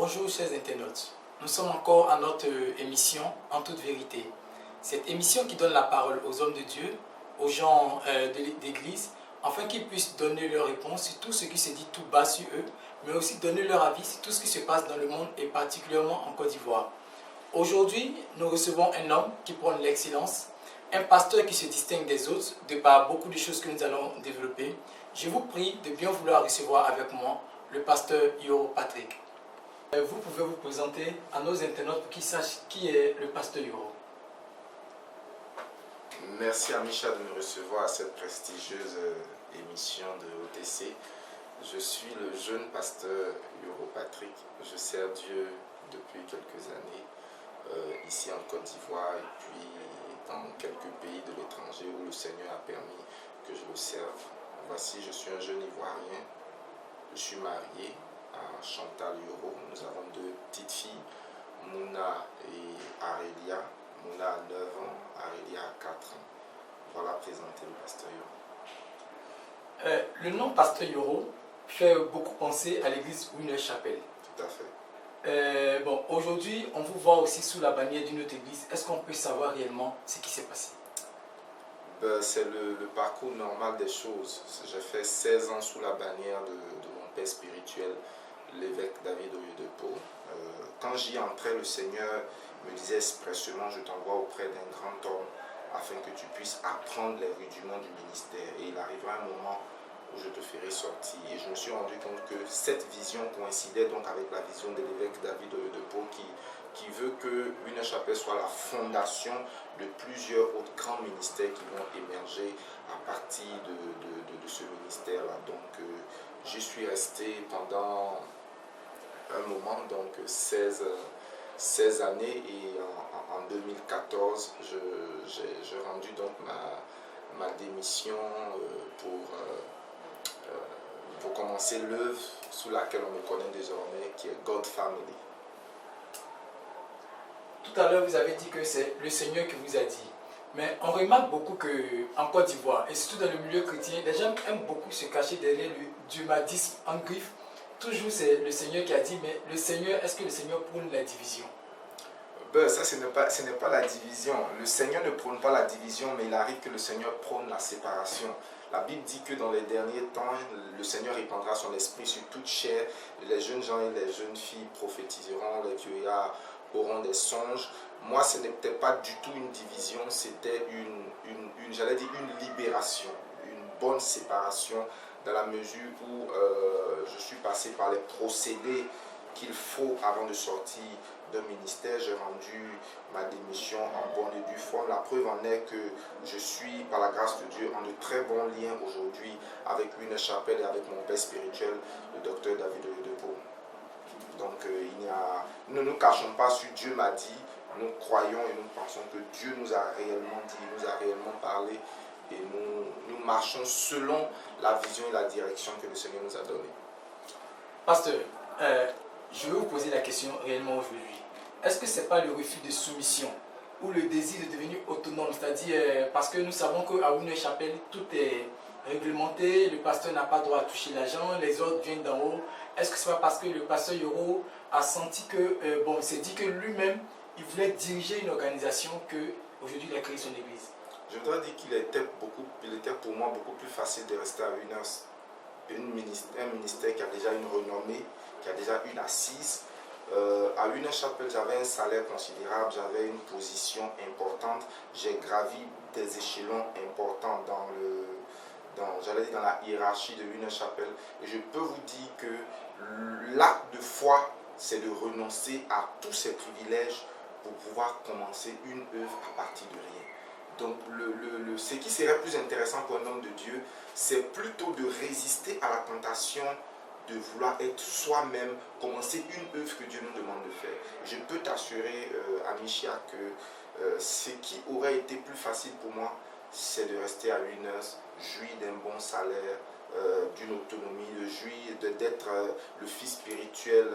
Bonjour chers internautes, nous sommes encore à notre émission En toute vérité. Cette émission qui donne la parole aux hommes de Dieu, aux gens d'église, afin qu'ils puissent donner leur réponse sur tout ce qui se dit tout bas sur eux, mais aussi donner leur avis sur tout ce qui se passe dans le monde et particulièrement en Côte d'Ivoire. Aujourd'hui, nous recevons un homme qui prône l'excellence, un pasteur qui se distingue des autres de par beaucoup de choses que nous allons développer. Je vous prie de bien vouloir recevoir avec moi le pasteur Yoro Patrick. Vous pouvez vous présenter à nos internautes pour qu'ils sachent qui est le pasteur Yoro. Merci à Micha de me recevoir à cette prestigieuse émission de OTC. Je suis le jeune pasteur Yoro Patrick. Je sers Dieu depuis quelques années ici en Côte d'Ivoire et puis dans quelques pays de l'étranger où le Seigneur a permis que je le serve. Voici, je suis un jeune Ivoirien. Je suis marié à Chantal Yoro. Nous avons deux petites filles, Mouna et Arélia. Mouna a 9 ans, Arélia a 4 ans. Voilà présenter le pasteur Yoro. Le nom pasteur Yoro fait beaucoup penser à l'église Winner Chapel. Tout à fait. Bon, aujourd'hui, on vous voit aussi sous la bannière d'une autre église. Est-ce qu'on peut savoir réellement ce qui s'est passé? C'est le parcours normal des choses. J'ai fait 16 ans sous la bannière de mon père spirituel, l'évêque David Oyedepo. Quand j'y entrais, le Seigneur me disait expressément: je t'envoie auprès d'un grand homme afin que tu puisses apprendre les rudiments du ministère. Et il arrivera un moment où je te ferai sortir. Et je me suis rendu compte que cette vision coïncidait donc avec la vision de l'évêque David Oyedepo qui veut que Winner Chapel soit la fondation de plusieurs autres grands ministères qui vont émerger à partir de ce ministère-là. Donc j'y suis resté pendant un moment, donc 16 années, et en 2014, j'ai rendu donc ma démission pour commencer l'œuvre sous laquelle on me connaît désormais, qui est God Family. Tout à l'heure, vous avez dit que c'est le Seigneur qui vous a dit. Mais on remarque beaucoup qu'en Côte d'Ivoire, et surtout dans le milieu chrétien, les gens aiment beaucoup se cacher derrière le dumadisme en griffe. Toujours c'est le Seigneur qui a dit, mais le Seigneur, est-ce que le Seigneur prône la division? Ça, ce n'est pas la division. Le Seigneur ne prône pas la division, mais il arrive que le Seigneur prône la séparation. La Bible dit que dans les derniers temps, le Seigneur répandra son esprit sur toute chair. Les jeunes gens et les jeunes filles prophétiseront, les vieillards auront des songes. Moi, ce n'était pas du tout une division, c'était j'allais dire une libération, une bonne séparation, dans la mesure où je suis passé par les procédés qu'il faut avant de sortir d'un ministère. J'ai rendu ma démission en bonne et due forme. La preuve en est que je suis, par la grâce de Dieu, en de très bons liens aujourd'hui avec Winner Chapel et avec mon père spirituel, le docteur David Oyedepo. Donc nous ne nous cachons pas sur Dieu m'a dit. Nous croyons et nous pensons que Dieu nous a réellement dit, nous a réellement parlé, et nous marchons selon la vision et la direction que le Seigneur nous a donnée. Pasteur, je vais vous poser la question réellement aujourd'hui. Est-ce que ce n'est pas le refus de soumission ou le désir de devenir autonome? C'est-à-dire, parce que nous savons qu'à Winner Chapel, tout est réglementé, le pasteur n'a pas droit à toucher l'argent, les autres viennent d'en haut. Est-ce que ce n'est pas parce que le pasteur Yoro a senti que, il s'est dit que lui-même, il voulait diriger une organisation qu'aujourd'hui il a créé son église? Je dois dire qu'il était pour moi beaucoup plus facile de rester à un ministère qui a déjà une renommée, qui a déjà une assise. À Winner Chapel, j'avais un salaire considérable, j'avais une position importante, j'ai gravi des échelons importants dans la hiérarchie de Winner Chapel. Et je peux vous dire que l'acte de foi, c'est de renoncer à tous ces privilèges pour pouvoir commencer une œuvre à partir de rien. Donc ce qui serait plus intéressant pour un homme de Dieu, c'est plutôt de résister à la tentation de vouloir être soi-même, commencer une œuvre que Dieu nous demande de faire. Je peux t'assurer, Amicia, que ce qui aurait été plus facile pour moi, c'est de rester à Winner, jouir d'un bon salaire, d'une autonomie, de jouir d'être le fils spirituel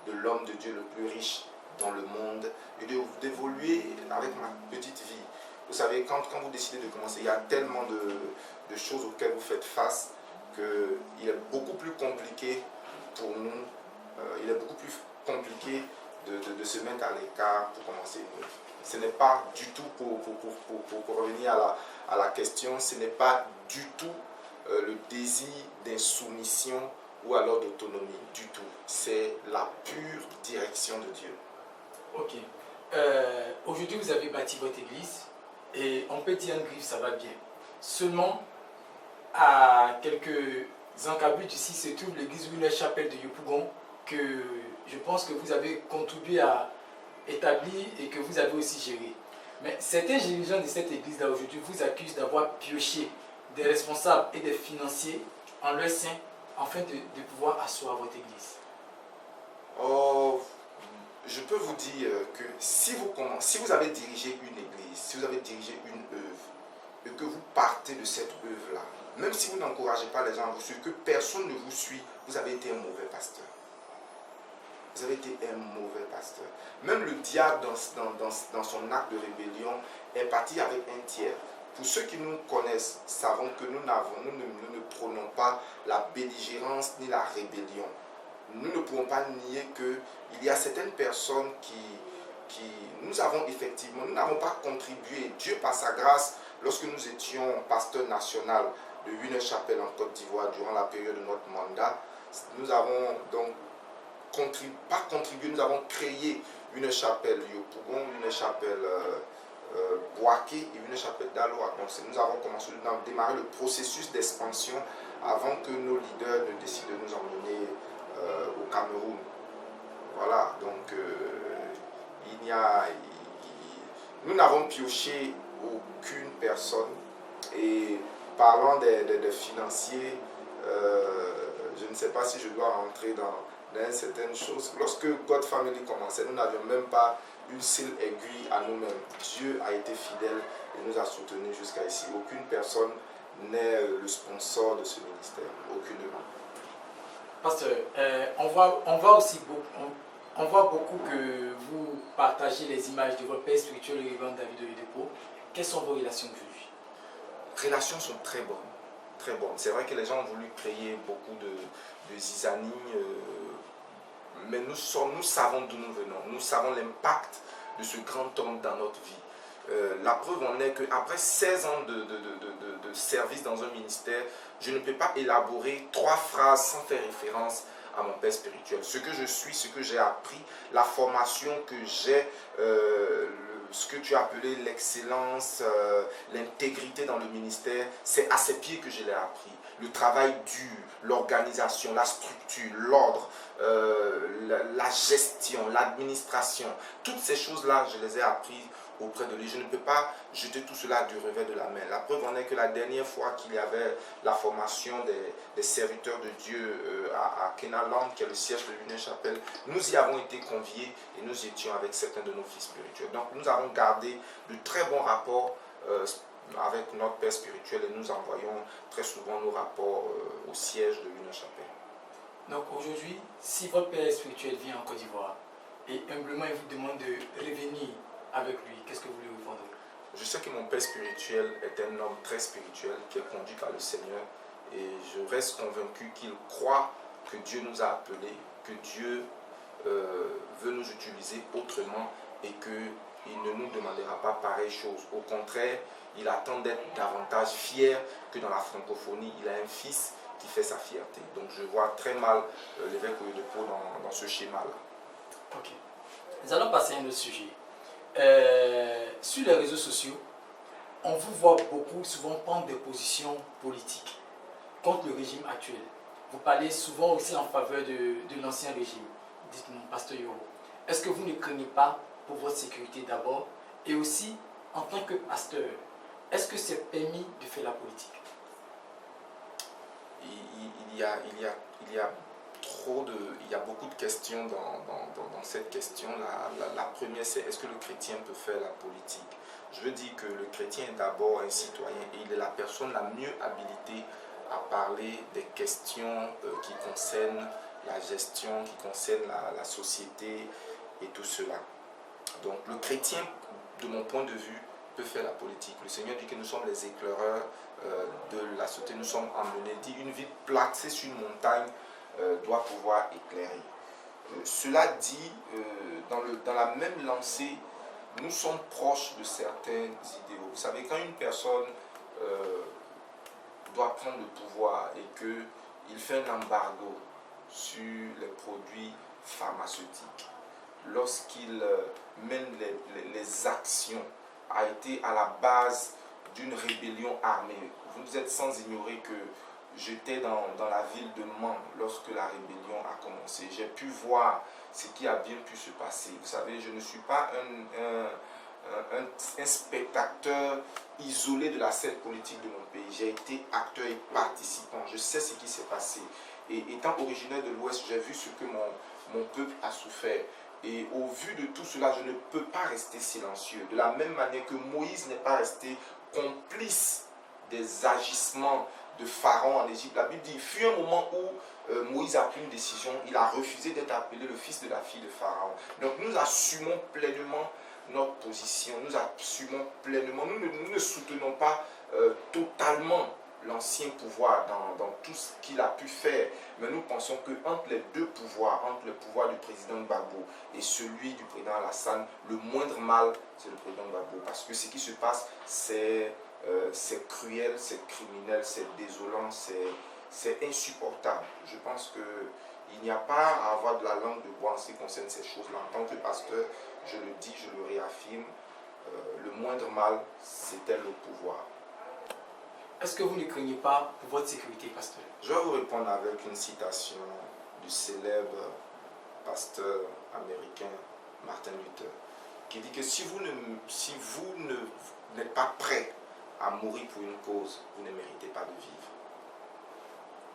de l'homme de Dieu le plus riche dans le monde, et d'évoluer avec ma petite vie. Vous savez, quand vous décidez de commencer, il y a tellement de choses auxquelles vous faites face qu'il est beaucoup plus compliqué pour nous, il est beaucoup plus compliqué à l'écart pour commencer une œuvre. Ce n'est pas du tout, pour revenir à la question, ce n'est pas du tout le désir d'insoumission ou alors d'autonomie, du tout. C'est la pure direction de Dieu. Ok. Aujourd'hui, vous avez bâti votre église et on peut dire en griffe, ça va bien. Seulement, à quelques encablures d'ici se trouve l'église Winner Chapel de Yopougon que je pense que vous avez contribué à établir et que vous avez aussi géré. Mais certains dirigeants de cette église-là aujourd'hui vous accusent d'avoir pioché des responsables et des financiers en leur sein afin de pouvoir asseoir votre église. Oh, je peux vous dire que si vous avez dirigé une église, si vous avez dirigé une œuvre, et que vous partez de cette œuvre-là, même si vous n'encouragez pas les gens à vous suivre, que personne ne vous suit, vous avez été un mauvais pasteur. Vous avez été un mauvais pasteur. Même le diable, dans son acte de rébellion, est parti avec un tiers. Pour ceux qui nous connaissent, savons que nous ne prônons pas la belligérance ni la rébellion. Nous ne pouvons pas nier qu'il y a certaines personnes nous n'avons pas contribué. Dieu, par sa grâce, lorsque nous étions pasteur national de Winner Chapel en Côte d'Ivoire durant la période de notre mandat, nous avons donc nous avons créé une chapelle Yopougon, une chapelle Boaké et une chapelle d'Aloa. Donc nous avons commencé à démarrer le processus d'expansion avant que nos leaders ne décident de nous emmener au Cameroun. Voilà, donc nous n'avons pioché aucune personne. Et parlant des financiers, je ne sais pas si je dois rentrer dans certaines choses. Lorsque God Family commençait, nous n'avions même pas une seule aiguille à nous-mêmes. Dieu a été fidèle et nous a soutenus jusqu'à ici. Aucune personne n'est le sponsor de ce ministère. Aucunement. Pasteur, on voit aussi beaucoup que vous partagez les images de votre père spirituel, le révérend David Oyedepo. Quelles sont vos relations aujourd'hui? Les relations sont très bonnes. Très bonnes. C'est vrai que les gens ont voulu créer beaucoup de zizanie, mais nous savons d'où nous venons. Nous savons l'impact de ce grand homme dans notre vie. La preuve en est qu'après 16 ans de service dans un ministère, je ne peux pas élaborer 3 phrases sans faire référence à mon père spirituel. Ce que je suis, ce que j'ai appris, la formation que j'ai, ce que tu as appelé l'excellence, l'intégrité dans le ministère, c'est à ses pieds que je l'ai appris. Le travail dur, l'organisation, la structure, l'ordre, la gestion, l'administration, toutes ces choses-là, je les ai apprises auprès de lui. Je ne peux pas jeter tout cela du revers de la main. La preuve en est que la dernière fois qu'il y avait la formation des serviteurs de Dieu à Kenaland, qui est le siège de Winner Chapel, nous y avons été conviés et nous étions avec certains de nos fils spirituels. Donc nous avons gardé de très bons rapports avec notre père spirituel et nous envoyons très souvent nos rapports au siège de Winner Chapel. Donc aujourd'hui, si votre père spirituel vient en Côte d'Ivoire et humblement il vous demande de revenir avec lui, qu'est-ce que vous lui répondrez? Je sais que mon père spirituel est un homme très spirituel qui est conduit par le Seigneur et je reste convaincu qu'il croit que Dieu nous a appelés, que Dieu veut nous utiliser autrement et qu'il ne nous demandera pas pareille chose. Au contraire, il attend d'être davantage fier que dans la francophonie. Il a un fils qui fait sa fierté. Donc je vois très mal l'évêque Oyedepo dans ce schéma-là. Ok. Nous allons passer à un autre sujet. Sur les réseaux sociaux, on vous voit beaucoup souvent prendre des positions politiques contre le régime actuel. Vous parlez souvent aussi en faveur de l'ancien régime. Dites-nous, Pasteur Yoro, est-ce que vous ne craignez pas pour votre sécurité d'abord? Et aussi, en tant que pasteur, est-ce que c'est permis de faire la politique? Il y a beaucoup de questions dans cette question. La première, c'est est-ce que le chrétien peut faire la politique? Je veux dire que le chrétien est d'abord un citoyen et il est la personne la mieux habilitée à parler des questions qui concernent la gestion, qui concernent la société et tout cela. Donc le chrétien, de mon point de vue, peut faire la politique. Le Seigneur dit que nous sommes les éclaireurs de la société, nous sommes emmenés. Il dit une ville placée sur une montagne doit pouvoir éclairer. Cela dit, dans la même lancée, nous sommes proches de certains idéaux. Vous savez, quand une personne doit prendre le pouvoir et qu'il fait un embargo sur les produits pharmaceutiques, lorsqu'il mène les actions, a été à la base d'une rébellion armée. Vous êtes sans ignorer que j'étais dans la ville de Mans lorsque la rébellion a commencé. J'ai pu voir ce qui a bien pu se passer. Vous savez, je ne suis pas un spectateur isolé de la scène politique de mon pays. J'ai été acteur et participant. Je sais ce qui s'est passé. Et étant originaire de l'Ouest, j'ai vu ce que mon peuple a souffert. Et au vu de tout cela, je ne peux pas rester silencieux. De la même manière que Moïse n'est pas resté complice des agissements de Pharaon en Égypte. La Bible dit, il fut un moment où Moïse a pris une décision, il a refusé d'être appelé le fils de la fille de Pharaon. Donc nous assumons pleinement notre position, nous assumons pleinement, nous ne soutenons pas totalement l'ancien pouvoir dans tout ce qu'il a pu faire, mais nous pensons qu'entre les deux pouvoirs, entre le pouvoir du président Gbagbo et celui du président Alassane, le moindre mal, c'est le président Gbagbo, parce que ce qui se passe, c'est cruel, c'est criminel, c'est désolant, c'est insupportable. Je pense qu'il n'y a pas à avoir de la langue de bois en ce qui concerne ces choses-là. En tant que pasteur, je le dis, je le réaffirme, le moindre mal, c'était le pouvoir. Est-ce que vous ne craignez pas pour votre sécurité, pasteur? Je vais vous répondre avec une citation du célèbre pasteur américain Martin Luther, qui dit que si vous n'êtes pas prêt à mourir pour une cause, vous ne méritez pas de vivre.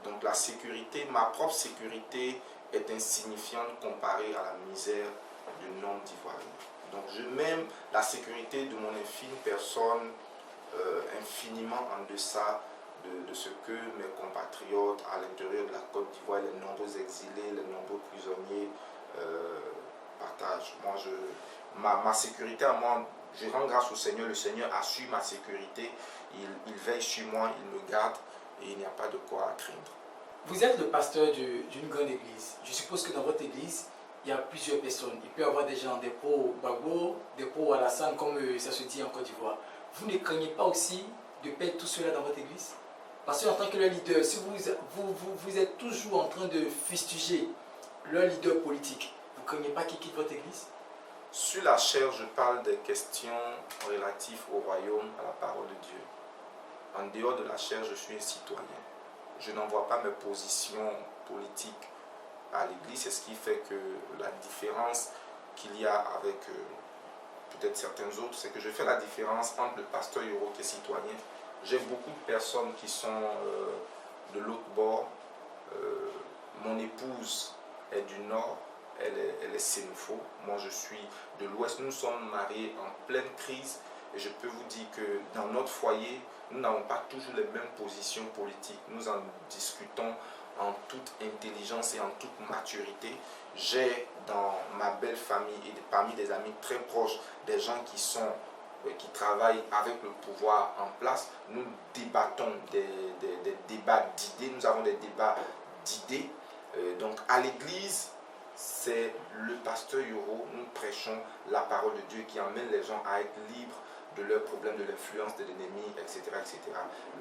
Donc la sécurité, ma propre sécurité est insignifiante comparée à la misère du nombre d'Ivoiriens. Donc je m'aime la sécurité de mon infime personne infiniment en deçà de ce que mes compatriotes à l'intérieur de la Côte d'Ivoire, les nombreux exilés, les nombreux prisonniers partagent. Moi, ma sécurité à moi, je rends grâce au Seigneur, le Seigneur assure ma sécurité, il veille sur moi, il me garde et il n'y a pas de quoi craindre. Vous êtes le pasteur d'une grande église. Je suppose que dans votre église, il y a plusieurs personnes. Il peut y avoir des gens, des pro-Gbagbo, des pro-Alassane, comme ça se dit en Côte d'Ivoire. Vous ne craignez pas aussi de perdre tout cela dans votre église? Parce qu'en tant que leur leader, si vous êtes toujours en train de fustiger leur leader politique, vous ne craignez pas qu'il quitte votre église? Sur la chair, je parle des questions relatives au royaume, à la parole de Dieu. En dehors de la chair, je suis un citoyen. Je n'envoie pas mes positions politiques à l'église. C'est ce qui fait que la différence qu'il y a avec peut-être certains autres, c'est que je fais la différence entre le pasteur Yoro qui est citoyen. J'ai beaucoup de personnes qui sont de l'autre bord. Mon épouse est du nord, elle est sénophobe. Moi je suis de l'ouest. Nous sommes mariés en pleine crise et je peux vous dire que dans notre foyer, nous n'avons pas toujours les mêmes positions politiques. Nous en discutons en toute intelligence et en toute maturité. J'ai dans ma belle famille et parmi des amis très proches des gens qui travaillent avec le pouvoir en place. Nous débattons des débats d'idées, nous avons des débats d'idées. Donc à l'église, c'est le pasteur Yoro, nous prêchons la parole de Dieu qui emmène les gens à être libres de leurs problèmes, de l'influence de l'ennemi, etc., etc.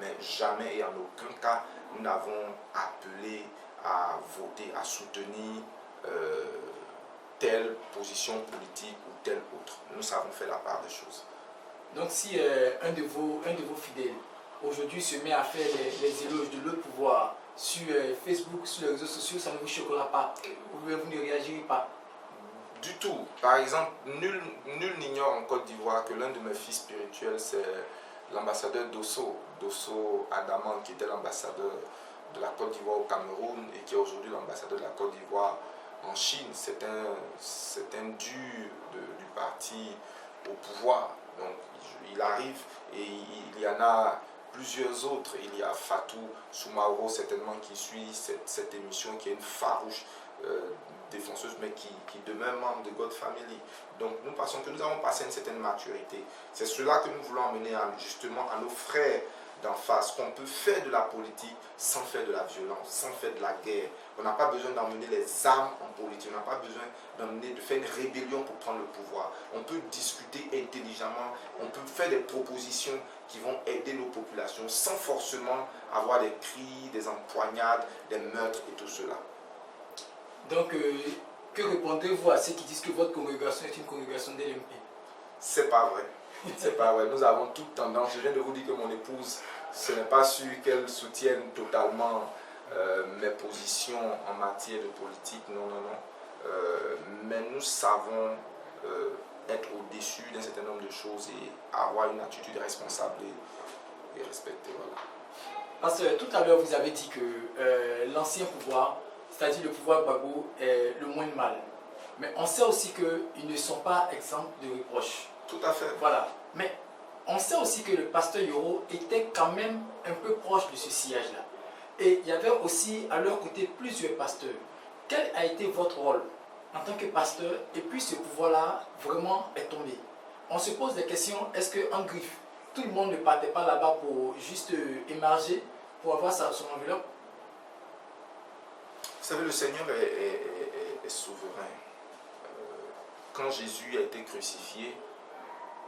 Mais jamais et en aucun cas, nous n'avons appelé à voter, à soutenir telle position politique ou telle autre. Nous savons faire la part des choses. Donc si un de vos fidèles aujourd'hui se met à faire les éloges de l'autre pouvoir sur Facebook, sur les réseaux sociaux, ça ne vous choquera pas? Vous ne réagirez pas? Du tout. Par exemple, nul n'ignore en Côte d'Ivoire que l'un de mes fils spirituels, c'est l'ambassadeur Dosso Adaman, qui était l'ambassadeur de la Côte d'Ivoire au Cameroun et qui est aujourd'hui l'ambassadeur de la Côte d'Ivoire en Chine. C'est un dur du parti au pouvoir. Donc il arrive et il y en a plusieurs autres. Il y a Fatou Soumaoro certainement qui suit cette émission, qui est une farouche défonceuse, mais qui demeure membre de God Family. Donc nous pensons que nous avons passé une certaine maturité. C'est cela que nous voulons amener justement à nos frères d'en face, qu'on peut faire de la politique sans faire de la violence, sans faire de la guerre. On n'a pas besoin d'emmener les armes en politique, on n'a pas besoin de faire une rébellion pour prendre le pouvoir. On peut discuter intelligemment, on peut faire des propositions qui vont aider nos populations sans forcément avoir des cris, des empoignades, des meurtres et tout cela. Donc, que répondez-vous à ceux qui disent que votre congrégation est une congrégation d'LMP? C'est pas vrai. C'est pas vrai. Nous avons toute tendance. Je viens de vous dire que mon épouse, ce n'est pas sûr qu'elle soutienne totalement mes positions en matière de politique. Non, non, non. Mais nous savons être au-dessus d'un certain nombre de choses et avoir une attitude responsable et respectée. Voilà. Parce que tout à l'heure, vous avez dit que l'ancien pouvoir, c'est-à-dire le pouvoir Gbagbo, est le moins mal. Mais on sait aussi qu'ils ne sont pas exempts de reproches. Tout à fait. Voilà. Mais on sait aussi que le pasteur Yoro était quand même un peu proche de ce sillage-là. Et il y avait aussi à leur côté plusieurs pasteurs. Quel a été votre rôle en tant que pasteur? Et puis ce pouvoir-là vraiment est tombé. On se pose des questions. Est-ce qu'en griffe, tout le monde ne partait pas là-bas pour juste émarger, pour avoir son enveloppe? Vous savez, le Seigneur est souverain. Quand Jésus a été crucifié,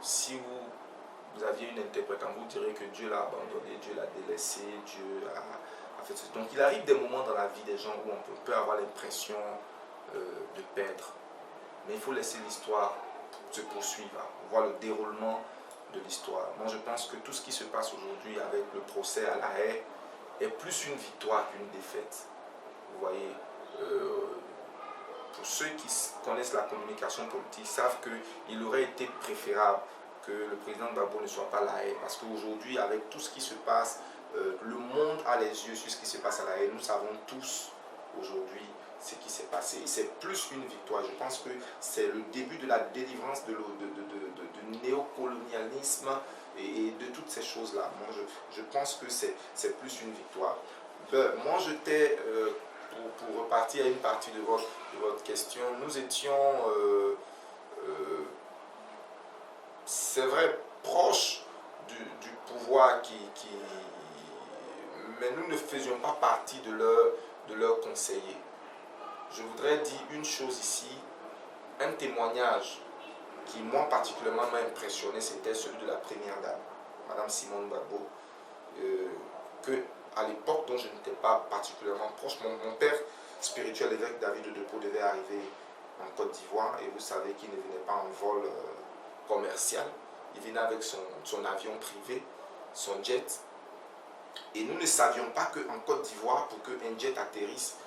si vous aviez une interprétation, vous direz que Dieu l'a abandonné, Dieu l'a délaissé, Dieu a fait ceci. Donc il arrive des moments dans la vie des gens où on peut avoir l'impression de perdre. Mais il faut laisser l'histoire se poursuivre, voir le déroulement de l'histoire. Moi je pense que tout ce qui se passe aujourd'hui avec le procès à La Haye est plus une victoire qu'une défaite. Vous voyez, pour ceux qui connaissent la communication politique, savent qu'il aurait été préférable que le président Gbagbo ne soit pas à La Haye. Parce qu'aujourd'hui, avec tout ce qui se passe, le monde a les yeux sur ce qui se passe à La Haye. Nous savons tous aujourd'hui ce qui s'est passé. C'est plus une victoire. Je pense que c'est le début de la délivrance du néocolonialisme et de toutes ces choses-là. Moi, je pense que c'est plus une victoire. Moi, j'étais... pour repartir à une partie de votre question, nous étions, c'est vrai, proches du pouvoir mais nous ne faisions pas partie de leurs conseillers. Je voudrais dire une chose ici, un témoignage qui moi particulièrement m'a impressionné, c'était celui de la première dame, Madame Simone Gbagbo, que à l'époque dont je n'étais pas particulièrement proche, mon père spirituel, l'évêque David Odepo, devait arriver en Côte d'Ivoire et vous savez qu'il ne venait pas en vol commercial, il venait avec son avion privé, son jet, et nous ne savions pas qu'en Côte d'Ivoire, pour qu'un jet atterrisse,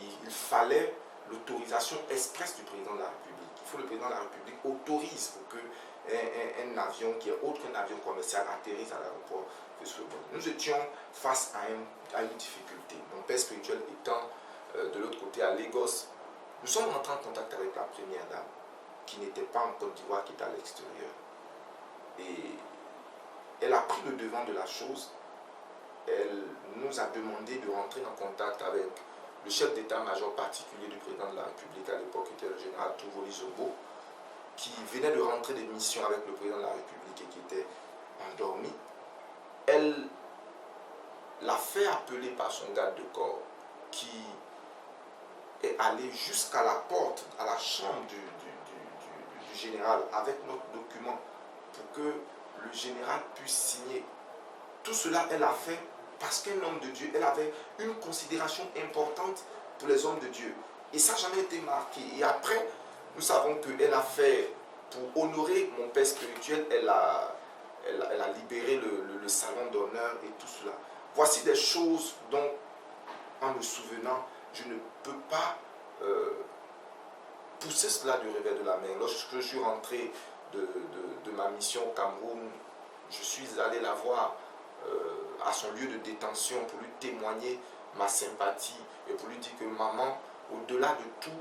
il fallait l'autorisation expresse du président de la République. Il faut que le président de la République autorise pour qu'un avion qui est autre qu'un avion commercial atterrisse à l'aéroport. Nous étions face à une difficulté. Mon père spirituel étant de l'autre côté à Lagos, nous sommes entrés en contact avec la première dame qui n'était pas en Côte d'Ivoire, qui était à l'extérieur. Et elle a pris le devant de la chose. Elle nous a demandé de rentrer en contact avec le chef d'état-major particulier du président de la République à l'époque, qui était le général Touvoli Zobo, qui venait de rentrer des missions avec le président de la République et qui était endormi. Elle l'a fait appeler par son garde de corps, qui est allé jusqu'à la porte, à la chambre du général avec notre document pour que le général puisse signer. Tout cela, elle a fait parce qu'un homme de Dieu, elle avait une considération importante pour les hommes de Dieu. Et ça n'a jamais été marqué. Et après, nous savons qu'elle a fait, pour honorer mon père spirituel, elle a libéré le salon d'honneur et tout cela. Voici des choses dont, en me souvenant, je ne peux pas pousser cela du revers de la main. Lorsque je suis rentré de ma mission au Cameroun, je suis allé la voir à son lieu de détention pour lui témoigner ma sympathie et pour lui dire que maman, au-delà de tout,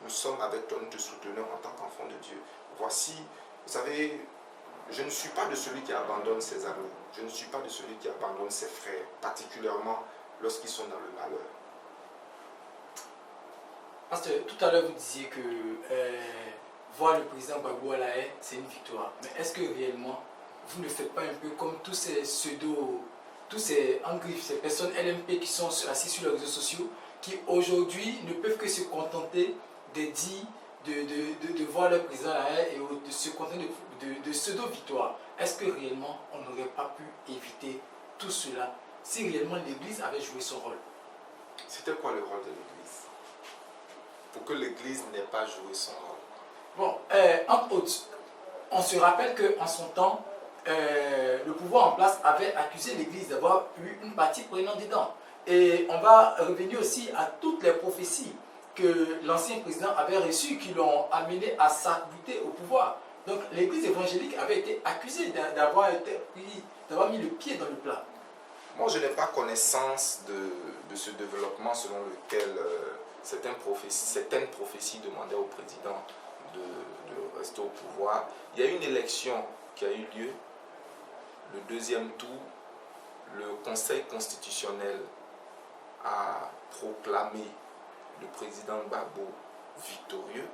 nous sommes avec toi, nous te soutenons en tant qu'enfant de Dieu. Voici, vous savez, je ne suis pas de celui qui abandonne ses amis. Je ne suis pas de celui qui abandonne ses frères, particulièrement lorsqu'ils sont dans le malheur. Parce que tout à l'heure, vous disiez que voir le président Gbagbo à La Haye, c'est une victoire. Mais est-ce que réellement, vous ne faites pas un peu comme tous ces pseudo tous ces en griffe, ces personnes LMP qui sont assises sur les réseaux sociaux, qui aujourd'hui ne peuvent que se contenter de dire, de voir leur président là et de se contenter de pseudo-victoire. Est-ce que réellement on n'aurait pas pu éviter tout cela si réellement l'Église avait joué son rôle? C'était quoi le rôle de l'Église? Pour que l'Église n'ait pas joué son rôle. Bon, entre autres, on se rappelle qu'en son temps, le pouvoir en place avait accusé l'Église d'avoir eu une partie prenante dedans. Et on va revenir aussi à toutes les prophéties que l'ancien président avait reçues qui l'ont amené à s'arc-bouter au pouvoir. Donc l'Église évangélique avait été accusée d'avoir mis le pied dans le plat. Moi, je n'ai pas connaissance de ce développement selon lequel certaines prophéties demandaient au président de rester au pouvoir. Il y a eu une élection qui a eu lieu, le deuxième tour, le Conseil constitutionnel a proclamé le président Gbagbo victorieux,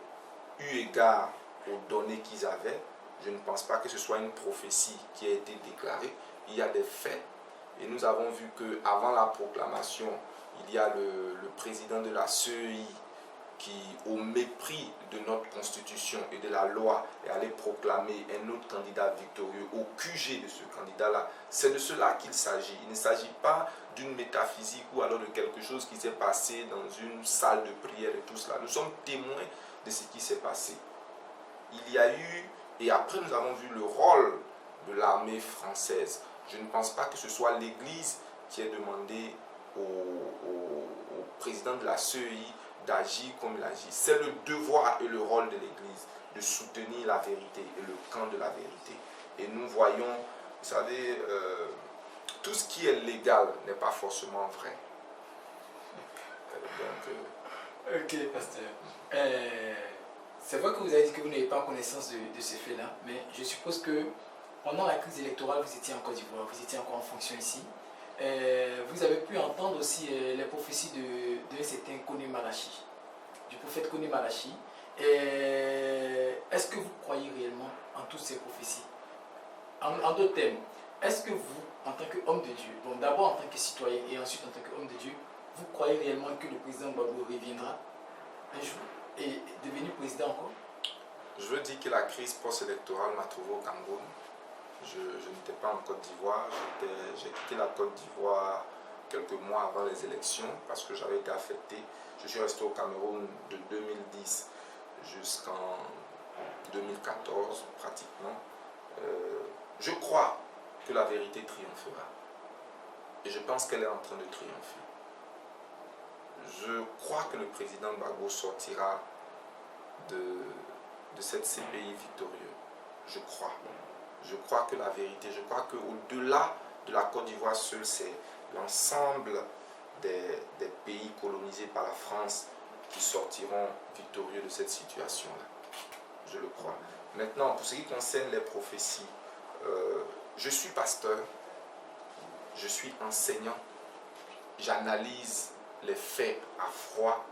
eu égard aux données qu'ils avaient. Je ne pense pas que ce soit une prophétie qui a été déclarée. Il y a des faits. Et nous avons vu qu'avant la proclamation, il y a le président de la CEI qui, au mépris de notre constitution et de la loi, est allé proclamer un autre candidat victorieux au QG de ce candidat-là. C'est de cela qu'il s'agit. Il ne s'agit pas d'une métaphysique ou alors de quelque chose qui s'est passé dans une salle de prière et tout cela. Nous sommes témoins de ce qui s'est passé. Il y a eu, et après nous avons vu le rôle de l'armée française. Je ne pense pas que ce soit l'Église qui ait demandé au président de la CEI d'agir comme il agit. C'est le devoir et le rôle de l'Église de soutenir la vérité et le camp de la vérité. Et nous voyons, vous savez, tout ce qui est légal n'est pas forcément vrai. Ok, pasteur. C'est vrai que vous avez dit que vous n'avez pas connaissance de ces faits-là, mais je suppose que pendant la crise électorale, vous étiez en Côte d'Ivoire, vous étiez encore en fonction ici. Vous avez pu entendre aussi les prophéties d'un certain Koné Malachi, du prophète Koné Malachi. Est-ce que vous croyez réellement en toutes ces prophéties? En d'autres termes, est-ce que vous, en tant qu'homme de Dieu, bon, d'abord en tant que citoyen et ensuite en tant qu'homme de Dieu, vous croyez réellement que le président Gbagbo reviendra un jour et devenir président encore? Je veux dire que la crise post-électorale m'a trouvé au Cameroun. Je n'étais pas en Côte d'Ivoire. J'ai quitté la Côte d'Ivoire quelques mois avant les élections parce que j'avais été affecté. Je suis resté au Cameroun de 2010 jusqu'en 2014 pratiquement. Je crois que la vérité triomphera. Et je pense qu'elle est en train de triompher. Je crois que le président Gbagbo sortira de cette CPI victorieux. Je crois. Je crois que la vérité, je crois qu'au-delà de la Côte d'Ivoire seule, c'est l'ensemble des pays colonisés par la France qui sortiront victorieux de cette situation-là. Je le crois. Maintenant, pour ce qui concerne les prophéties, je suis pasteur, je suis enseignant, j'analyse les faits à froid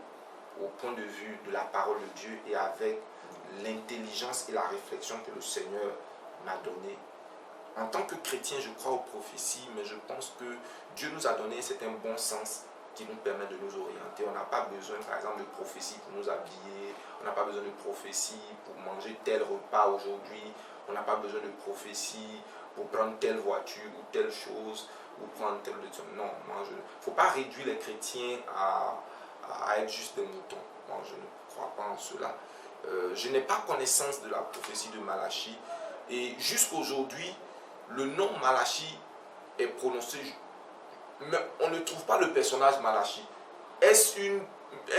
au point de vue de la parole de Dieu et avec l'intelligence et la réflexion que le Seigneur m'a donnée. En tant que chrétien, je crois aux prophéties, mais je pense que Dieu nous a donné un certain bon sens qui nous permet de nous orienter. On n'a pas besoin, par exemple, de prophéties pour nous habiller, on n'a pas besoin de prophéties pour manger tel repas aujourd'hui, on n'a pas besoin de prophéties pour prendre telle voiture ou telle chose, ou prendre telle... Non, il ne faut pas réduire les chrétiens à être juste des moutons. Moi, je ne crois pas en cela. Je n'ai pas connaissance de la prophétie de Malachi. Et jusqu'aujourd'hui, le nom Malachi est prononcé, mais on ne trouve pas le personnage Malachi. Est-ce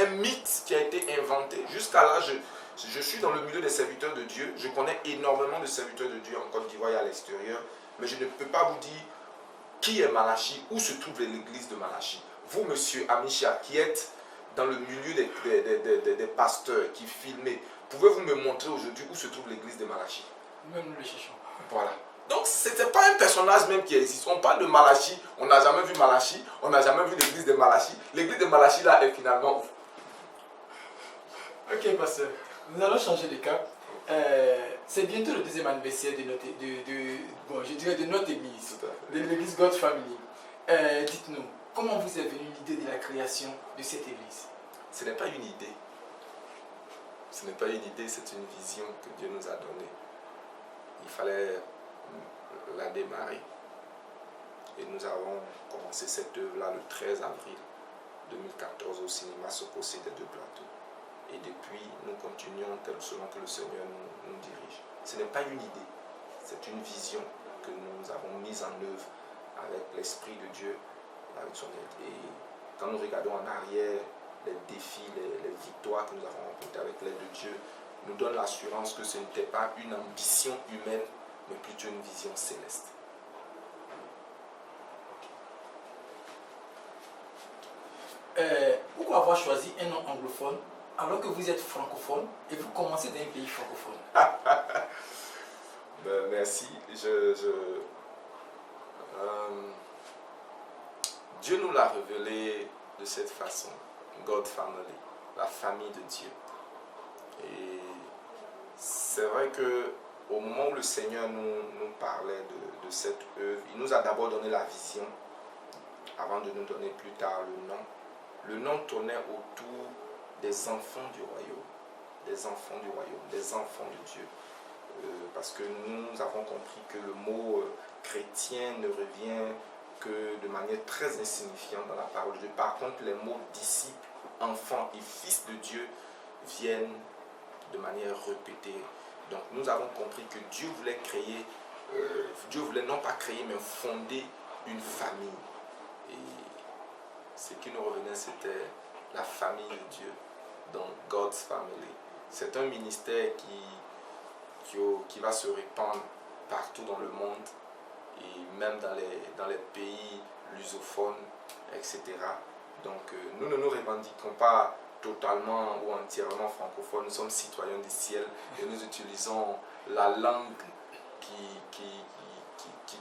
un mythe qui a été inventé? Jusqu'à là, je suis dans le milieu des serviteurs de Dieu. Je connais énormément de serviteurs de Dieu en Côte d'Ivoire et à l'extérieur. Mais je ne peux pas vous dire qui est Malachi, où se trouve l'église de Malachi. Vous, monsieur Amisha, qui êtes dans le milieu des pasteurs qui filmaient, pouvez-vous me montrer aujourd'hui où se trouve l'église de Malachi? Même nous le cherchons. Voilà. Donc, ce n'était pas un personnage même qui existe. On parle de Malachi, on n'a jamais vu Malachi, on n'a jamais vu l'église de Malachi. L'église de Malachi, là, est finalement... Ok, pasteur. Nous allons changer de cap. C'est bientôt le deuxième anniversaire de notre église, de l'église God Family. Dites-nous, comment vous est venue l'idée de la création de cette église? Ce n'est pas une idée. Ce n'est pas une idée, c'est une vision que Dieu nous a donnée. Il fallait la démarrer. Et nous avons commencé cette œuvre-là le 13 avril 2014 au cinéma Sokosé des Deux Plateaux. Et depuis, nous continuons selon que le Seigneur nous dirige. Ce n'est pas une idée, c'est une vision que nous avons mise en œuvre avec l'Esprit de Dieu, avec son aide. Et quand nous regardons en arrière, les défis, les victoires que nous avons remportées avec l'aide de Dieu, nous donnent l'assurance que ce n'était pas une ambition humaine, mais plutôt une vision céleste. Pourquoi avoir choisi un nom anglophone alors que vous êtes francophone et vous commencez dans un pays francophone? Merci. Dieu nous l'a révélé de cette façon. God Family, la famille de Dieu. Et c'est vrai que au moment où le Seigneur nous parlait de cette œuvre, il nous a d'abord donné la vision avant de nous donner plus tard le nom. Le nom tournait autour des enfants du royaume, des enfants du royaume, des enfants de Dieu. Parce que nous avons compris que le mot chrétien ne revient que de manière très insignifiante dans la parole de Dieu. Par contre, les mots disciples, enfants et fils de Dieu viennent de manière répétée. Donc nous avons compris que Dieu voulait créer, Dieu voulait non pas créer, mais fonder une famille. Et ce qui nous revenait, c'était la famille de Dieu, donc God's Family. C'est un ministère qui va se répandre partout dans le monde et même dans les pays lusophones, etc. Donc nous ne nous revendiquons pas totalement ou entièrement francophones, nous sommes citoyens du ciel et nous utilisons la langue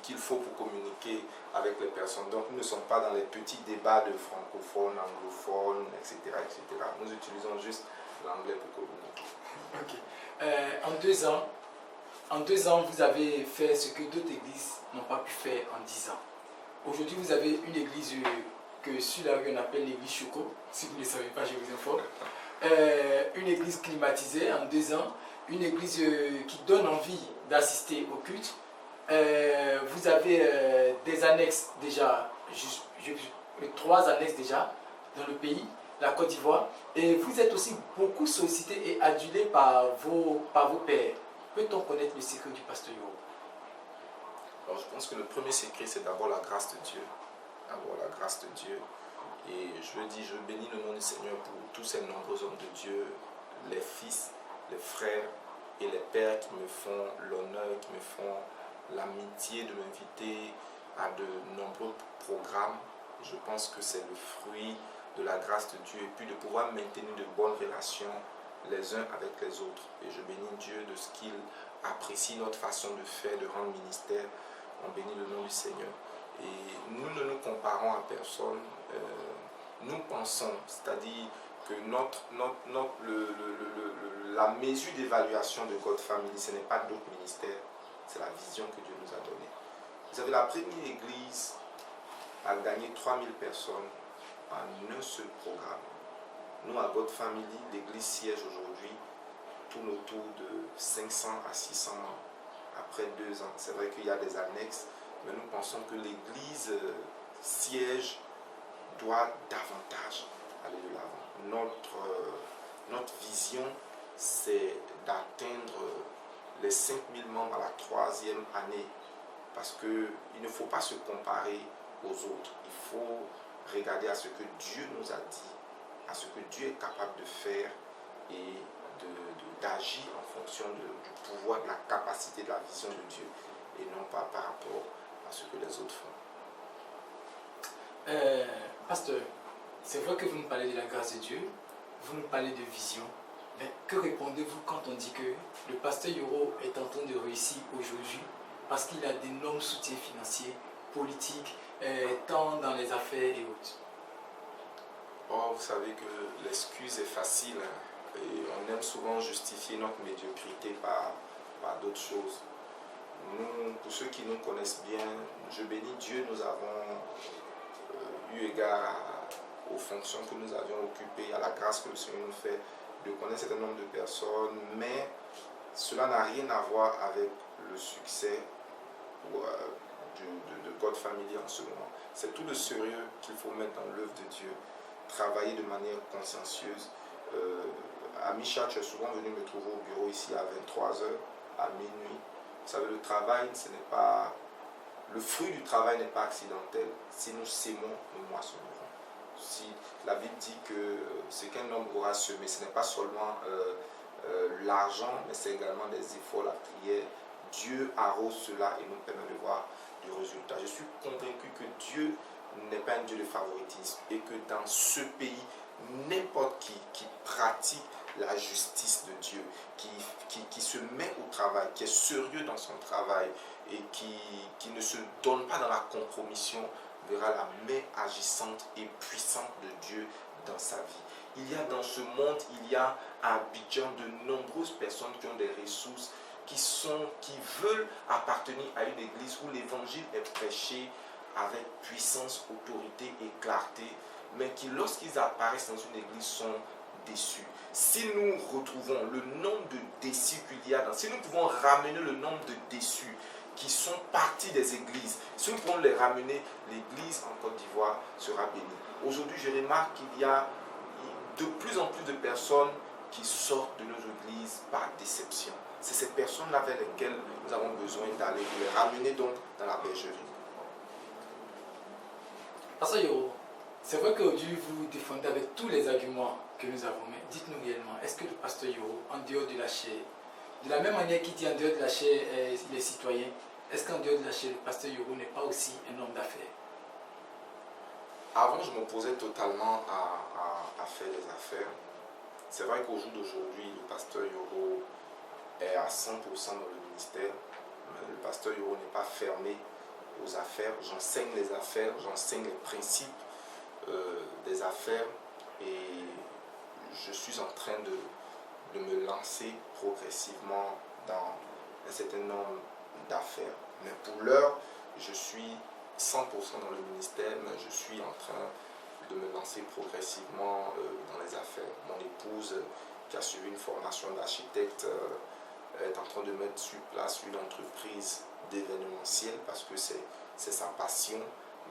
qu'il faut pour communiquer avec les personnes. Donc nous ne sommes pas dans les petits débats de francophones, anglophones, etc. etc. Nous utilisons juste l'anglais pour communiquer. Ok. En deux ans, vous avez fait ce que d'autres églises n'ont pas pu faire en 10 ans. Aujourd'hui, vous avez une église que sur la rue on appelle l'église Choco. Si vous ne le savez pas, je vous informe. Une église climatisée en 2 ans. Une église qui donne envie d'assister au culte. Vous avez des annexes déjà, 3 annexes déjà dans le pays, la Côte d'Ivoire. Et vous êtes aussi beaucoup sollicité et adulé par vos pairs. Peut-on connaître le secret du pasteur Yoro? Alors je pense que le premier secret, c'est d'abord la grâce de Dieu. D'abord la grâce de Dieu. Et je bénis le nom du Seigneur pour tous ces nombreux hommes de Dieu, les fils, les frères et les pères qui me font l'honneur, qui me font l'amitié de m'inviter à de nombreux programmes. Je pense que c'est le fruit de la grâce de Dieu et puis de pouvoir maintenir de bonnes relations les uns avec les autres. Et je bénis Dieu de ce qu'il apprécie notre façon de faire, de rendre ministère. On bénit le nom du Seigneur. Et nous ne nous comparons à personne. Nous pensons, c'est-à-dire que la mesure d'évaluation de God Family, ce n'est pas d'autres ministères, c'est la vision que Dieu nous a donnée. Vous avez la première église à gagner 3000 personnes en un seul programme. Nous, à God Family, l'église siège aujourd'hui, tourne autour de 500 à 600 après 2 ans. C'est vrai qu'il y a des annexes, mais nous pensons que l'église siège doit davantage aller de l'avant. Notre vision, c'est d'atteindre les 5000 membres à la 3e année. Parce qu'il ne faut pas se comparer aux autres. Il faut regarder à ce que Dieu nous a dit, à ce que Dieu est capable de faire et d'agir en fonction du pouvoir, de la capacité, de la vision de Dieu et non pas par rapport à ce que les autres font. Pasteur, c'est vrai que vous nous parlez de la grâce de Dieu, vous nous parlez de vision, mais que répondez-vous quand on dit que le pasteur Yoro est en train de réussir aujourd'hui parce qu'il a d'énormes soutiens financiers, politiques, tant dans les affaires et autres? Oh, vous savez que l'excuse est facile, hein, et on aime souvent justifier notre médiocrité par d'autres choses. Nous, pour ceux qui nous connaissent bien, je bénis Dieu, nous avons eu égard aux fonctions que nous avions occupées, à la grâce que le Seigneur nous fait de connaître un certain nombre de personnes, mais cela n'a rien à voir avec le succès de God Family en ce moment. C'est tout le sérieux qu'il faut mettre dans l'œuvre de Dieu, travailler de manière consciencieuse. Amisha, tu es souvent venu me trouver au bureau ici à 23h, à minuit. Vous savez, le travail, ce n'est pas... Le fruit du travail n'est pas accidentel. Si nous sémons, nous moissonnerons. Si la Bible dit que ce qu'un homme aura semé, ce n'est pas seulement l'argent, mais c'est également des efforts, la prière. Dieu arrose cela et nous permet de voir du résultat. Je suis convaincu que Dieu n'est pas un Dieu de favoritisme et que dans ce pays, n'importe qui pratique la justice de Dieu, qui se met au travail, qui est sérieux dans son travail et qui ne se donne pas dans la compromission, verra la main agissante et puissante de Dieu dans sa vie. Il y a dans ce monde, il y a à Abidjan de nombreuses personnes qui ont des ressources, qui veulent appartenir à une église où l'évangile est prêché avec puissance, autorité et clarté, mais qui, lorsqu'ils apparaissent dans une église, sont déçus. Si nous retrouvons le nombre de déçus qu'il y a, si nous pouvons ramener le nombre de déçus qui sont partis des églises, si nous pouvons les ramener, l'église en Côte d'Ivoire sera bénie. Aujourd'hui, je remarque qu'il y a de plus en plus de personnes qui sortent de nos églises par déception. C'est ces personnes-là vers lesquelles nous avons besoin d'aller, de les ramener donc dans la bergerie. Pasteur Yoro, c'est vrai qu'aujourd'hui vous défendez avec tous les arguments que nous avons, mais dites-nous réellement, est-ce que le pasteur Yoro, en dehors de la chair, de la même manière qu'il dit en dehors de la chair, il est citoyen, est-ce qu'en dehors de la chair, le pasteur Yoro n'est pas aussi un homme d'affaires? Avant, je m'opposais totalement à faire des affaires. C'est vrai qu'au jour d'aujourd'hui, le pasteur Yoro est à 100% dans le ministère, mais le pasteur Yoro n'est pas fermé aux affaires. J'enseigne les affaires, j'enseigne les principes des affaires et je suis en train de me lancer progressivement dans un certain nombre d'affaires. Mais pour l'heure, je suis 100% dans le ministère, mais je suis en train de me lancer progressivement dans les affaires. Mon épouse, qui a suivi une formation d'architecte, est en train de mettre sur place une entreprise d'événementiel parce que c'est sa passion.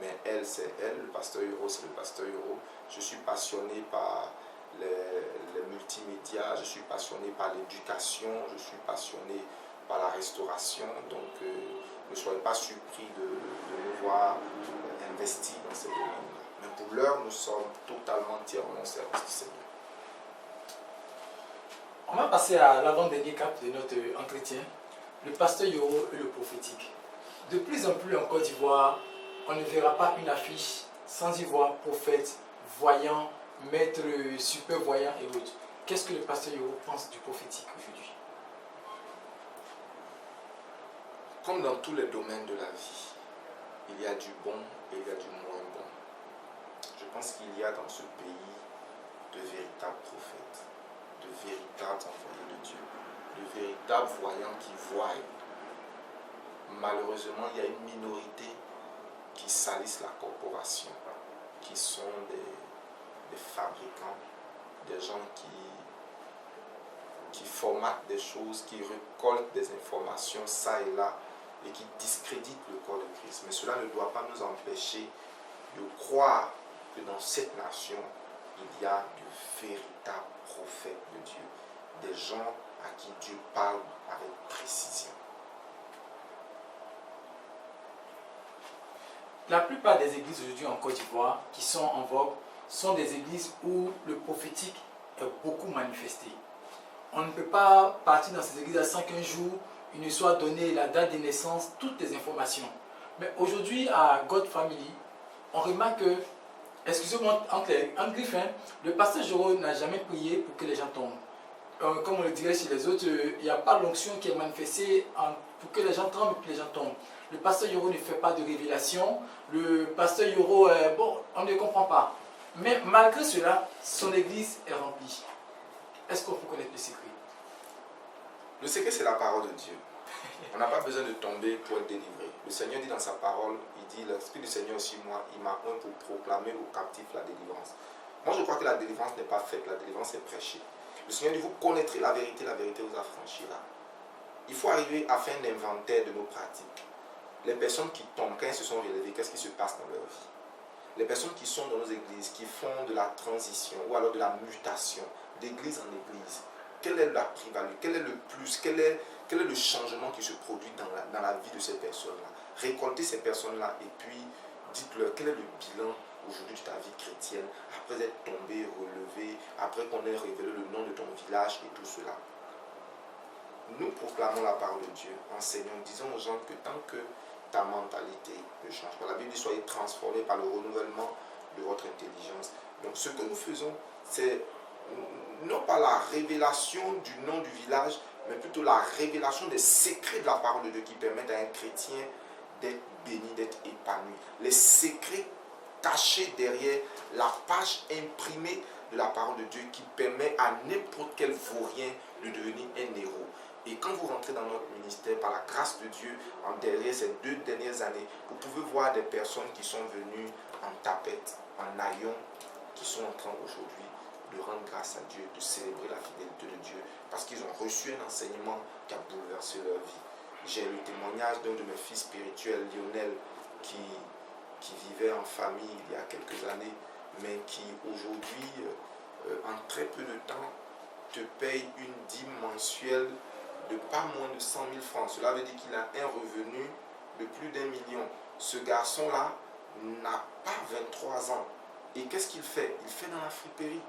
Mais elle, c'est elle, le pasteur Yoro, c'est le pasteur Yoro. Je suis passionné par les multimédias, je suis passionné par l'éducation, je suis passionné par la restauration. Donc, ne soyez pas surpris de me voir investir dans ces domaines-là. Mais pour l'heure, nous sommes totalement entièrement au service du Seigneur. On va passer à l'avant-dernier cap de notre entretien, le pasteur Yoro et le prophétique. De plus en plus en Côte d'Ivoire, on ne verra pas une affiche sans y voir prophète, voyant, maître, super voyant et autres. Qu'est-ce que le pasteur Yoro pense du prophétique aujourd'hui? Comme dans tous les domaines de la vie, il y a du bon et il y a du moins bon. Je pense qu'il y a dans ce pays de véritables prophètes, de véritables envoyés de Dieu, de véritables voyants qui voient. Malheureusement, il y a une minorité qui salissent la corporation, qui sont des fabricants, des gens qui formatent des choses, qui récoltent des informations ça et là et qui discréditent le corps de Christ. Mais cela ne doit pas nous empêcher de croire que dans cette nation, il y a de véritables prophètes de Dieu, des gens à qui Dieu parle avec précision. La plupart des églises aujourd'hui en Côte d'Ivoire qui sont en vogue sont des églises où le prophétique est beaucoup manifesté. On ne peut pas partir dans ces églises sans qu'un jour il ne soit donné la date de naissance, toutes les informations. Mais aujourd'hui à God Family, on remarque que, excusez-moi, en griffe, le pasteur Yoro n'a jamais prié pour que les gens tombent. Comme on le dirait chez les autres, il n'y a pas l'onction qui est manifestée pour que les gens tremblent et que les gens tombent. Le pasteur Yoro ne fait pas de révélation. Le pasteur Yoro, bon, on ne comprend pas. Mais malgré cela, son église est remplie. Est-ce qu'on peut connaître le secret? Le secret, c'est la parole de Dieu. On n'a pas besoin de tomber pour être délivré. Le Seigneur dit dans sa parole, il dit, l'Esprit du Seigneur sur moi, il m'a oint pour proclamer aux captifs la délivrance. Moi, je crois que la délivrance n'est pas faite, la délivrance est prêchée. Le Seigneur dit, vous connaîtrez la vérité vous affranchira. Il faut arriver à faire un inventaire de nos pratiques. Les personnes qui tombent, quand elles se sont relevées, qu'est-ce qui se passe dans leur vie? Les personnes qui sont dans nos églises, qui font de la transition ou alors de la mutation d'église en église, quelle est la plus-value? Quel est le plus? Quel est le changement qui se produit dans la vie de ces personnes-là? Récoltez ces personnes-là et puis dites-leur quel est le bilan aujourd'hui de ta vie chrétienne, après être tombé, relevé, après qu'on ait révélé le nom de ton village et tout cela. Nous proclamons la parole de Dieu, enseignons, disons aux gens que tant que ta mentalité ne change pas, la Bible dit soyez transformés par le renouvellement de votre intelligence. Donc ce que nous faisons, c'est non pas la révélation du nom du village, mais plutôt la révélation des secrets de la parole de Dieu qui permettent à un chrétien d'être béni, d'être épanoui. Les secrets cachés derrière la page imprimée de la parole de Dieu qui permet à n'importe quel vaurien de devenir un héros. Et quand vous rentrez dans notre ministère, par la grâce de Dieu, derrière ces 2 dernières années, vous pouvez voir des personnes qui sont venues en tapette, en haillons, qui sont en train aujourd'hui de rendre grâce à Dieu, de célébrer la fidélité de Dieu, parce qu'ils ont reçu un enseignement qui a bouleversé leur vie. J'ai le témoignage d'un de mes fils spirituels, Lionel, qui vivait en famille il y a quelques années, mais qui aujourd'hui, en très peu de temps, te paye une dîme mensuelle de pas moins de 100 000 francs. Cela veut dire qu'il a un revenu de plus d'1 million. Ce garçon-là n'a pas 23 ans. Et qu'est-ce qu'il fait? Il fait dans la friperie.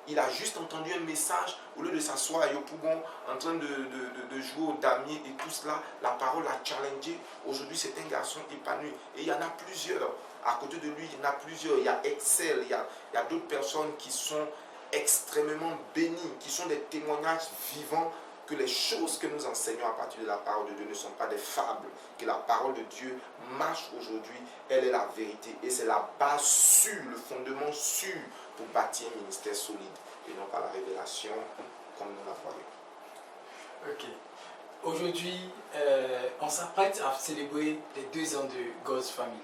Il a juste entendu un message, au lieu de s'asseoir à Yopougon en train de jouer au damier et tout cela, la parole l'a challengé. Aujourd'hui, c'est un garçon épanoui. Et il y en a plusieurs. À côté de lui, il y en a plusieurs. Il y a Excel, il y a d'autres personnes qui sont extrêmement bénies, qui sont des témoignages vivants que les choses que nous enseignons à partir de la parole de Dieu ne sont pas des fables, que la parole de Dieu marche aujourd'hui, elle est la vérité et c'est la base sûre, le fondement sûr pour bâtir un ministère solide et non pas la révélation comme nous la voyons. Ok. Aujourd'hui, on s'apprête à célébrer les 2 ans de God's Family.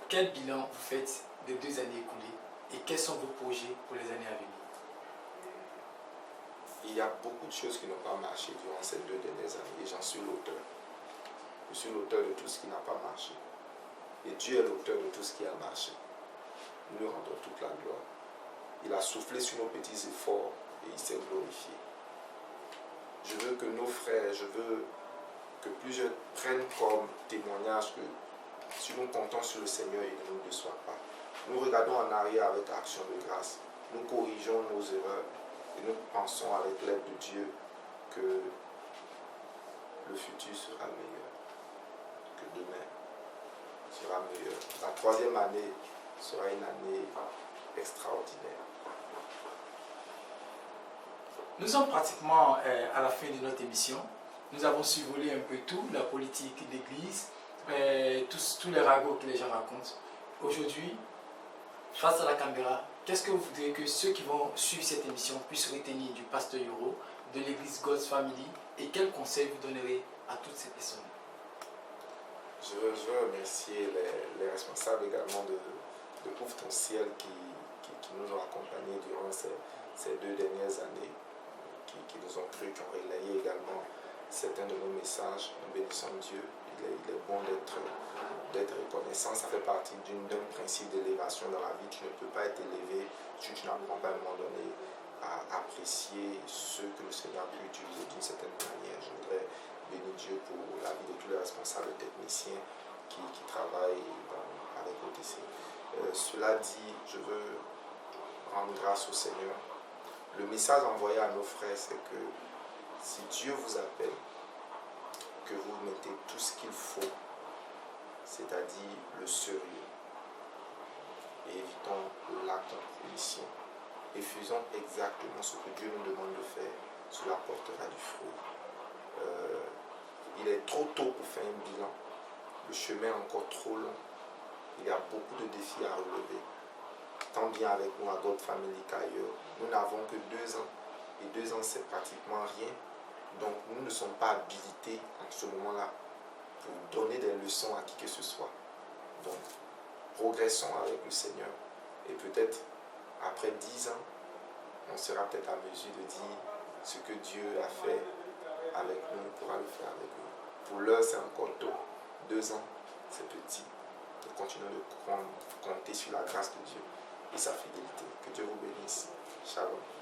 Quel bilan vous faites des 2 années écoulées et quels sont vos projets pour les années à venir? Il y a beaucoup de choses qui n'ont pas marché durant ces 2 dernières années et j'en suis l'auteur. Je suis l'auteur de tout ce qui n'a pas marché. Et Dieu est l'auteur de tout ce qui a marché. Nous lui rendons toute la gloire. Il a soufflé sur nos petits efforts et il s'est glorifié. Je veux que nos frères, je veux que plusieurs prennent comme témoignage que si nous comptons sur le Seigneur, il ne nous déçoit pas. Nous regardons en arrière avec action de grâce. Nous corrigeons nos erreurs. Et nous pensons avec l'aide de Dieu que le futur sera meilleur, que demain sera meilleur. La 3e année sera une année extraordinaire. Nous sommes pratiquement à la fin de notre émission. Nous avons survolé un peu tout, la politique d'église, tous les ragots que les gens racontent. Aujourd'hui, face à la caméra, qu'est-ce que vous voudriez que ceux qui vont suivre cette émission puissent retenir du pasteur Yoro, de l'église God's Family, et quels conseils vous donnerez à toutes ces personnes? Je veux remercier les responsables également de Ouvre ton ciel qui nous ont accompagnés durant ces 2 dernières années, qui nous ont cru, qui ont relayé également certains de nos messages. Nous bénissons Dieu. Il est bon d'être reconnaissant. Ça fait partie d'un principe d'élévation dans la vie. Tu ne peux pas être élevé si tu n'apprends pas à un moment donné à apprécier ce que le Seigneur a pu utiliser d'une certaine manière. Je voudrais bénir Dieu pour la vie de tous les responsables techniciens qui travaillent avec OTC. Cela dit, je veux rendre grâce au Seigneur. Le message envoyé à nos frères, c'est que si Dieu vous appelle, que vous mettez tout ce qu'il faut, c'est-à-dire le sérieux, et évitons la compromission, et faisons exactement ce que Dieu nous demande de faire, cela portera du fruit. Il est trop tôt pour faire un bilan, le chemin est encore trop long, il y a beaucoup de défis à relever, tant bien avec nous à God Family qu'ailleurs. Nous n'avons que 2 ans, et 2 ans c'est pratiquement rien. Donc nous ne sommes pas habilités en ce moment-là pour donner des leçons à qui que ce soit. Donc progressons avec le Seigneur et peut-être après 10 ans, on sera peut-être à mesure de dire ce que Dieu a fait avec nous, on pourra le faire avec nous. Pour l'heure, c'est encore tôt. 2 ans, c'est petit. Nous continuons de compter sur la grâce de Dieu et sa fidélité. Que Dieu vous bénisse. Shalom.